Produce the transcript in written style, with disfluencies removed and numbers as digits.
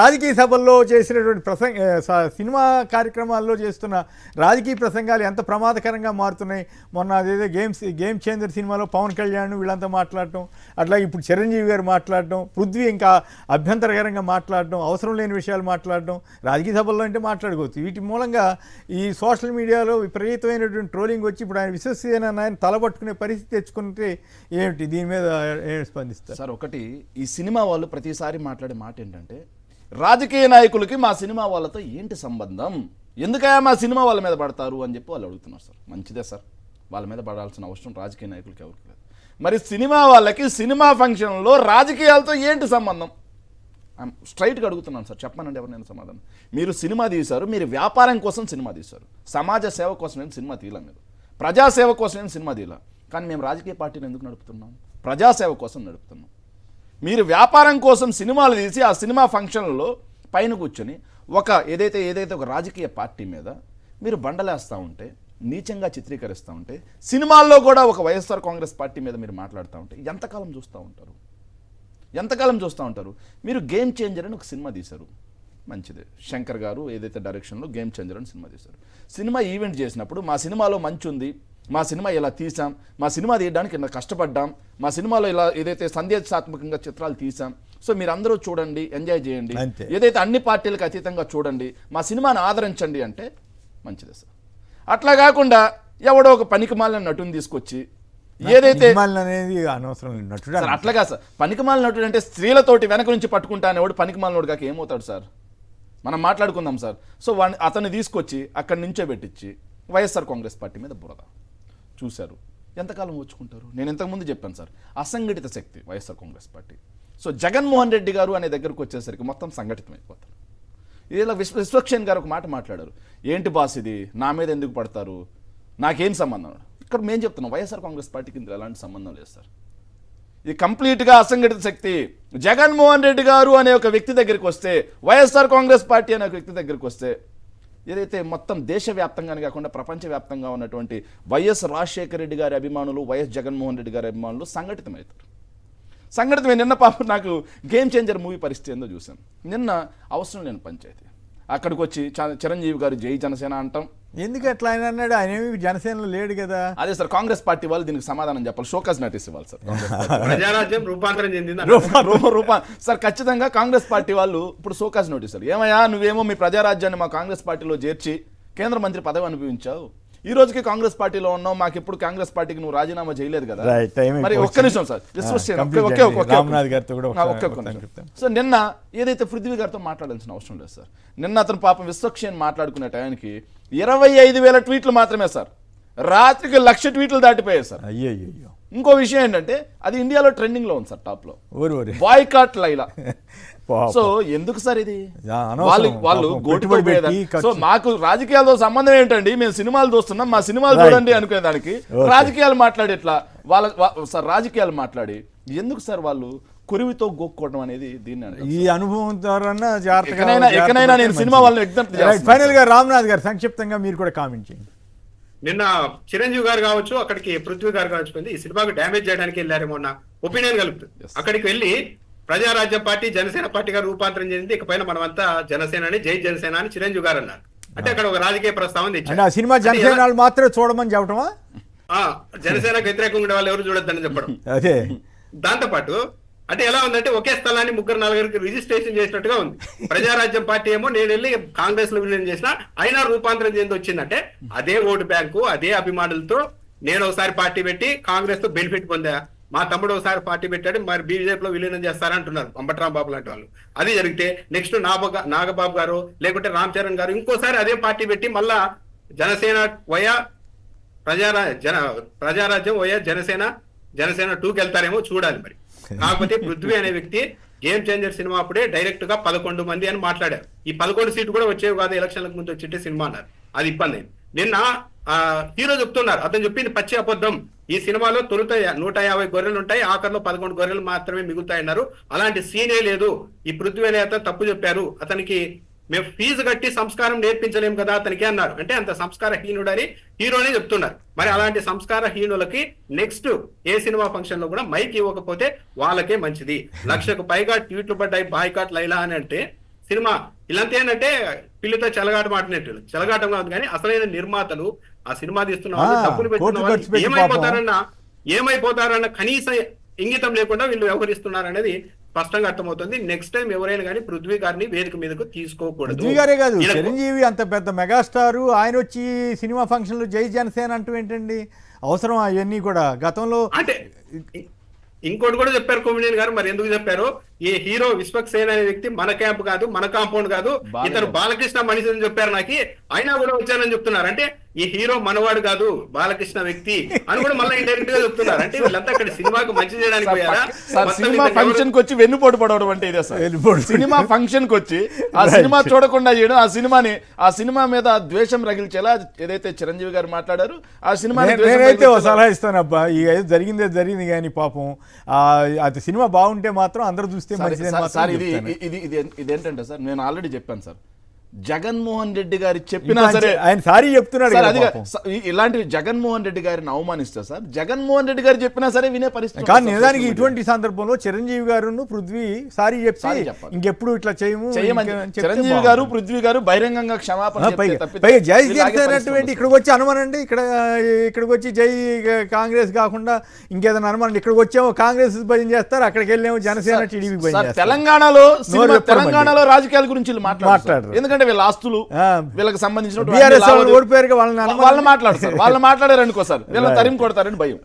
రాజకీయ సభల్లో చేసినటువంటి సినిమా కార్యక్రమాల్లో చేస్తున్న రాజకీయ ప్రసంగాలు ఎంత ప్రమాదకరంగా మారుతున్నాయి. మొన్న అదేదో గేమ్ చేంజర్ సినిమాలో పవన్ కళ్యాణ్ వీళ్ళంతా మాట్లాడటం, అట్లాగే ఇప్పుడు చిరంజీవి గారు మాట్లాడటం, పృథ్వీ ఇంకా అభ్యంతరకరంగా మాట్లాడటం, అవసరం లేని విషయాలు మాట్లాడటం, రాజకీయ సభల్లో అంటే మాట్లాడుకోవచ్చు. వీటి మూలంగా ఈ సోషల్ మీడియాలో విపరీతమైనటువంటి ట్రోలింగ్ వచ్చి ఇప్పుడు ఆయన విశ్వసనీయ ఆయన తలబట్టుకునే పరిస్థితి తెచ్చుకుంటే ఏమిటి, దీని మీద స్పందిస్తారు సార్? ఒకటి, ఈ సినిమా వాళ్ళు ప్రతిసారి మాట్లాడే మాట ఏంటంటే రాజకీయ నాయకులకి మా సినిమా వాళ్ళతో ఏంటి సంబంధం, ఎందుకయ్యా మా సినిమా వాళ్ళ మీద పడతారు అని చెప్పి వాళ్ళు అడుగుతున్నారు. సార్ మంచిదే సార్, వాళ్ళ మీద పడాల్సిన అవసరం రాజకీయ నాయకులకి ఎవరికి లేదు. మరి సినిమా వాళ్ళకి సినిమా ఫంక్షన్లో రాజకీయాలతో ఏంటి సంబంధం? స్ట్రైట్గా అడుగుతున్నాను సార్, చెప్పానండి ఎవరినైనా సమాధానం. మీరు సినిమా తీశారు, మీరు వ్యాపారం కోసం సినిమా తీశారు, సమాజ సేవ కోసం నేను సినిమా తీయలే, మీరు ప్రజాసేవ కోసం నేను సినిమా తీయలే. కానీ మేము రాజకీయ పార్టీని ఎందుకు నడుపుతున్నాం? ప్రజాసేవ కోసం నడుపుతున్నాం. మీరు వ్యాపారం కోసం సినిమాలు తీసి ఆ సినిమా ఫంక్షన్లలో పైన కూర్చొని ఏదైతే ఒక రాజకీయ పార్టీ మీద మీరు బండలేస్తూ ఉంటే, నీచంగా చిత్రీకరిస్తూ ఉంటే, సినిమాల్లో కూడా ఒక వైఎస్ఆర్ కాంగ్రెస్ పార్టీ మీద మీరు మాట్లాడుతూ ఉంటే ఎంతకాలం చూస్తూ ఉంటారు? ఎంతకాలం చూస్తూ ఉంటారు? మీరు గేమ్ చేంజర్ అని ఒక సినిమా తీశారు, మంచిదే. శంకర్ గారు ఏదైతే డైరెక్షన్లో గేమ్ చేంజర్ అని సినిమా తీశారు. సినిమా ఈవెంట్ చేసినప్పుడు మా సినిమాలో మంచి ఉంది, మా సినిమా ఇలా తీసాం, మా సినిమా తీయడానికి ఇలా కష్టపడ్డాం, మా సినిమాలో ఇలా ఏదైతే సందేశాత్మకంగా చిత్రాలు తీసాం, సో మీరు అందరూ చూడండి, ఎంజాయ్ చేయండి, ఏదైతే అన్ని పార్టీలకు అతీతంగా చూడండి, మా సినిమాని ఆదరించండి అంటే మంచిదే సార్. అట్లా కాకుండా ఎవడో ఒక పనికిమాలిన నటుని తీసుకొచ్చి ఏదైతే అట్లాగా సార్, పనికిమాలిన నటుడు అంటే స్త్రీలతోటి వెనక నుంచి పట్టుకుంటానే వాడు పనికిమాలినోడు కాక ఏమవుతాడు సార్? మనం మాట్లాడుకుందాం సార్. సో అతన్ని తీసుకొచ్చి అక్కడి నుంచే పెట్టించి వైఎస్ఆర్ కాంగ్రెస్ పార్టీ మీద బురద చూశారు. ఎంతకాలం వచ్చుకుంటారు? నేను ఇంతకుముందు చెప్పాను సార్, అసంఘటిత శక్తి వైఎస్ఆర్ కాంగ్రెస్ పార్టీ. సో జగన్మోహన్ రెడ్డి గారు అనే దగ్గరకు వచ్చేసరికి మొత్తం సంఘటితం అయిపోతారు. ఇలా విశ్వక్షేణ్ గారు ఒక మాట మాట్లాడారు, ఏంటి బాస్ ఇది, నా మీద ఎందుకు పడతారు, నాకేం సంబంధం? ఇక్కడ మేము చెప్తున్నాం, వైఎస్ఆర్ కాంగ్రెస్ పార్టీకి ఇందులో ఎలాంటి సంబంధం లేదు సార్. ఇది కంప్లీట్గా అసంఘటిత శక్తి. జగన్మోహన్ రెడ్డి గారు అనే ఒక వ్యక్తి దగ్గరికి వస్తే, వైఎస్ఆర్ కాంగ్రెస్ పార్టీ అనే ఒక వ్యక్తి దగ్గరికి వస్తే, ఏదైతే మొత్తం దేశవ్యాప్తంగానే కాకుండా ప్రపంచవ్యాప్తంగా ఉన్నటువంటి వైఎస్ రాజశేఖర రెడ్డి గారి అభిమానులు, వైఎస్ జగన్మోహన్ రెడ్డి గారి అభిమానులు సంఘటితమవుతారు. సంఘటితమే. నిన్న పాపం నాకు గేమ్ చేంజర్ మూవీ పరిస్థితి ఏందో చూశాను. నిన్న అవసరం లేని పంచాయతీ అక్కడికి వచ్చి చిరంజీవి గారు జై జనసేన అంటాం. ఎందుకు అట్లా ఆయన అన్నాడు? ఆయన ఏమి జనసేనలో లేడు కదా. అదే సార్, కాంగ్రెస్ పార్టీ వాళ్ళు దీనికి సమాధానం చెప్పాలి, షోకాజ్ నోటీస్ ఇవ్వాలి సార్. ప్రజారాజ్యం రూపాంతరం చెందింది సార్, ఖచ్చితంగా కాంగ్రెస్ పార్టీ వాళ్ళు ఇప్పుడు షోకాజ్ నోటీస్. ఏమయ్యా, నువ్వేమో మీ ప్రజారాజ్యాన్ని మా కాంగ్రెస్ పార్టీలో చేర్చి కేంద్ర మంత్రి పదవి అనుభవించావు, ఈ రోజుకి కాంగ్రెస్ పార్టీలో ఉన్నావు, మాకు ఎప్పుడు కాంగ్రెస్ పార్టీకి నువ్వు రాజీనామా చేయలేదు కదా. మరి ఒక్క నిమిషం సార్, సో నిన్న ఏదైతే పృథ్వీ గారితో మాట్లాడాల్సిన అవసరం లేదు సార్. నిన్న అతను పాపం విశ్వక్షేణ్ మాట్లాడుకునే టయానికి 25,000 ట్వీట్లు మాత్రమే సార్, రాత్రికి 1,00,000 ట్వీట్లు దాటిపోయాయి సార్. అయ్యో. ఇంకో విషయం ఏంటంటే అది ఇండియాలో ట్రెండింగ్ లో ఉంది సార్, టాప్ లో, బాయ్కాట్ లైలా. సో ఎందుకు సార్ ఇది? వాళ్ళు గోటుపడిపోయేది. సో మాకు రాజకీయాలతో సంబంధం ఏంటండి, మేము సినిమాలు చూస్తున్నాం, మా సినిమాలు చూడండి అనుకునే దానికి రాజకీయాలు మాట్లాడి ఎట్లా? సార్ రాజకీయాలు మాట్లాడి ఎందుకు సార్ వాళ్ళు కురివితో గోక్కోవడం అనేది? దీన్ని ఈ అనుభవం ద్వారా ఎక్కడైనా నేను సినిమా వాళ్ళని విజ్ఞప్తి చేస్తాను. ఫైనల్ గా రామ్నాథ్ గారు సంక్షిప్తంగా మీరు కూడా కామెంట్ చేయండి. నిన్న చిరంజీవి గారు కావచ్చు, అక్కడికి పృథ్వీ గారు కావచ్చు, ఈ సినిమాకు డ్యామేజ్ చేయడానికి వెళ్ళారేమో అన్న ఒపీనియన్ కలుగుతుంది. అక్కడికి వెళ్ళి ప్రజారాజ్యం పార్టీ జనసేన పార్టీగా రూపాంతరం చెందింది, ఇకపైన మనమంతా జనసేన అని, జై జనసేన అని చిరంజీవి గారు అన్నారు. అంటే అక్కడ ఒక రాజకీయ ప్రస్తావన తెచ్చారు. సినిమా జనసేన మాత్రమే చూడమని చెప్పడమా? జనసేనకు వ్యతిరేకంగా ఉండే వాళ్ళు ఎవరు చూడొద్దని చెప్పడం. అదే దాంతో పాటు అంటే ఎలా ఉందంటే ఒకే స్థలాన్ని 3-4 రిజిస్ట్రేషన్ చేసినట్టుగా ఉంది. ప్రజారాజ్యం పార్టీ ఏమో నేను వెళ్ళి కాంగ్రెస్ లో విలీనం చేసిన, అయినా రూపాంతరం చెంది వచ్చిందంటే అదే ఓటు బ్యాంకు, అదే అభిమానులతో నేను ఒకసారి పార్టీ పెట్టి కాంగ్రెస్ తో బెనిఫిట్ పొందా, మా తమ్ముడు ఒకసారి పార్టీ పెట్టాడు, మరి బీజేపీలో విలీనం చేస్తారంటున్నారు అంబట్రామ్ బాబు లాంటి వాళ్ళు. అది జరిగితే నెక్స్ట్ నాగబాబు గారు లేకుంటే రామ్ చరణ్ గారు ఇంకోసారి అదే పార్టీ పెట్టి మళ్ళా జనసేన వయా ప్రజారాజ్యం వయా జనసేన 2కి వెళ్తారేమో చూడాలి. మరి కాకపోతే పృథ్వీ అనే వ్యక్తి గేమ్ చేంజర్ సినిమా అప్పుడే డైరెక్ట్ గా 11 మంది అని మాట్లాడారు. ఈ 11 సీట్లు కూడా వచ్చేవి కాదు, ఎలక్షన్లకు ముందు వచ్చే సినిమా అన్నారు. అది ఇబ్బంది అయింది. నిన్న హీరో చెప్తున్నారు, అతను చెప్పింది పచ్చి అబద్ధం. ఈ సినిమాలో తొలుత 150 గొర్రెలు ఉంటాయి, ఆఖరిలో 11 గొర్రెలు మాత్రమే మిగులుతాయన్నారు. అలాంటి సీనే లేదు. ఈ పృథ్వీ అనే అతను తప్పు చెప్పారు. అతనికి మేము ఫీజు కట్టి సంస్కారం నేర్పించలేము కదా అతనికి అన్నారు. అంటే అంత సంస్కారహీనుడని హీరోనే చెప్తున్నారు. మరి అలాంటి సంస్కారహీనులకి నెక్స్ట్ ఏ సినిమా ఫంక్షన్ లో కూడా మైక్ ఇవ్వకపోతే వాళ్ళకే మంచిది. 1,00,000కు పైగా ట్వీట్లు పడ్డాయి బాయ్కాట్ లైలా అని అంటే సినిమా ఇలాంటి ఏంటంటే పిల్లితో చెలగాటం కాదు కానీ అసలైన నిర్మాతలు ఆ సినిమా తీస్తున్న వాళ్ళు, ఆ, డబ్బులు పెట్టిన కోట్లు వాళ్ళు ఖర్చు పెట్టి ఏమైపోతారన్న కనీస ఇంగితం లేకుండా వీళ్ళు వ్యవహరిస్తున్నారు అనేది స్పష్టంగా అర్థమవుతుంది. నెక్స్ట్ టైం ఎవరైనా కానీ పృథ్వీ గారిని వేదిక మీదకు తీసుకోకూడదు. పృథ్వీ గారే కాదు, వీళ్ళకు- చిరంజీవి అంత పెద్ద మెగాస్టారు, ఆయన వచ్చి సినిమా ఫంక్షన్లో జై జనసేన అంటూ ఏంటండి అవసరం అవన్నీ కూడా గతంలో. అంటే ఇంకోటి కూడా చెప్పారు కొమిడియన్ గారు, మరి ఎందుకు చెప్పారు? ఈ హీరో విశ్వక్సేన్ అనే వ్యక్తి మన క్యాంప్ కాదు, మన కాంపౌండ్ కాదు, ఇతను బాలకృష్ణ మనిషి అని చెప్పారు నాకు, అయినా కూడా వచ్చానని చెప్తున్నారు. అంటే ఈ హీరో మనవాడు కాదు, బాలకృష్ణ వ్యక్తి అని కూడా మళ్ళీ ఇండైరెక్ట్ గా చెప్తున్నారు. అంటే వీళ్ళంతా అక్కడ సినిమాకు మంచి చేయడానికి పోయారా? సార్ మొత్తం సినిమా ఇతను ఫంక్షన్ కి వచ్చి వెన్నుపోటు పడవడం అంటే ఇదే సార్. వెన్నుపోటు. సినిమా ఫంక్షన్ కి వచ్చి ఆ సినిమా చూడకుండా చేయడం, ఆ సినిమా మీద ద్వేషం రగిల్చేలా ఏదైతే చిరంజీవి గారు మాట్లాడారు ఆ సినిమా నేనైతే ఒక సలహా ఇస్తాను అబ్బా, ఈ జరిగింది కానీ పాపం అది సినిమా బాగుంటే మాత్రం అందరూ చూస్తే మంచిదని సార్ మాత్రం ఇది చెప్తాను. ఇది ఇది ఇదేంటంటే సార్ నేను ఆల్రెడీ చెప్పాను సార్, జగన్మోహన్ రెడ్డి గారి చెప్పినా ఇంకా సరే ఆయన సారీ చెప్తున్నాడు సార్ కదా అది పాపం. ఇలాంటివి జగన్మోహన్ రెడ్డి గారిని అవమానిస్తే సార్, జగన్మోహన్ రెడ్డి గారు చెప్పినా సరే వినే పరిస్థితి కానీ ఉంటుంది సార్ నిజానికి social ఇటువంటి సందర్భంలో చిరంజీవి గారు పృథ్వీ సారీ చెప్పి సారీ చెప్పాలి. ఇంకెప్పుడు ఇట్లా చేయము చేయమని ఇంకా చెప్తే చిరంజీవి బాగుంటుంది. గారు పృథ్వీ గారు బహిరంగంగా క్షమాపణ చెప్తే తప్పితే పైగా జై వీళ్ళు ఆగే జనసేన పరిస్థితి ఉండదు. ఇక్కడికి వచ్చి అనుమానండి, ఇక్కడికి వచ్చి జై కాంగ్రెస్ కాకుండా ఇంకేదైనా అనుమానం, ఇక్కడికి వచ్చేమో కాంగ్రెస్ భయం చేస్తారు, అక్కడికి వెళ్ళేమో జనసేన టీడీపీ భయం సార్, చేస్తారు. తెలంగాణలో నోరు చెప్పరు తెలంగాణలో రాజకీయాల గురించి వీళ్ళు మాట్లాడరు. ఎందుకంటే వీళ్ళ ఆస్తులు ఆ, వీళ్ళకి సంబంధించిన బీఆర్ఎస్ వాళ్ళు ఓడిపోయారు, వాళ్ళని వాళ్ళు మాట్లాడతారు, వాళ్ళు మాట్లాడారు అనుకో సార్ వీళ్ళని తరిమి కొడతారని భయం.